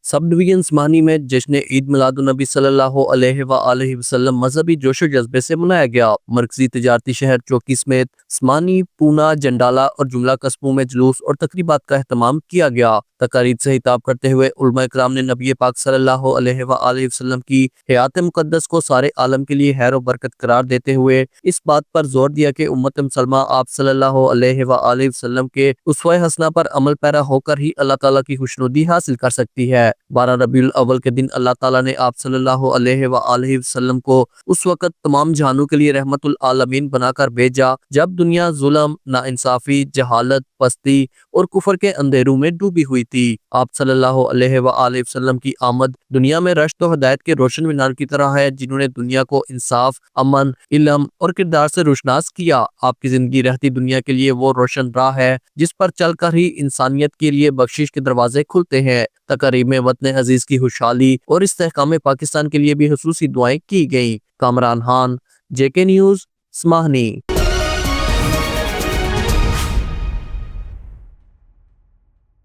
Sub division स्मानी में जश्न ईद मिलादुन्नबी सल्लल्लाहु अलैहि वसल्लम मजहबी जोश व जज्बे से मनाया गया। मरकजी तिजारती शहर चौकी समेत स्मानी, पूना, जंडाला और जुमला कस्बों में जुलूस और तकरीबात का अहतमाम किया गया। तकारीर से हिताब करते हुए उलमा इकराम ने नबी पाक सल्लल्लाहु अलैहि वसल्लम की हयात मुकद्दस को सारे आलम के लिए खैर और बरकत करार देते हुए इस बात पर जोर दिया कि उम्मत मुसलमा आप सल्लल्लाहु अलैहि वसल्लम के उसवा हसना पर अमल पैरा होकर ही अल्लाह ताला की खुशनुदी हासिल कर सकती है। 12 रबीउल अव्वल के दिन अल्लाह ताला ने आप सल्लल्लाहु अलैहि वसल्लम को उस वक़्त तमाम जहानों के लिए रहमतुल आलमीन बनाकर भेजा जब दुनिया जुल्म, नाइंसाफी, जहालत, पस्ती और कुफर के अंधेरों में डूबी हुई थी। आप सल्लल्लाहु अलैहि वसल्लम की आमद दुनिया में रश्द और हिदायत के रोशन मीनार की तरह है, जिन्होंने दुनिया को इंसाफ, अमन, इल्म और किरदार से रोशनास किया। आपकी जिंदगी रहती दुनिया के लिए वो रोशन राह है जिस पर चलकर ही इंसानियत के लिए बख्शिश के दरवाजे खुलते हैं। तकरीब में वतन अजीज की खुशहाली और इस्तेहकाम पाकिस्तान के लिए भी खुसूसी दुआएं की गई। Kamran Khan, JK news, स्माहनी।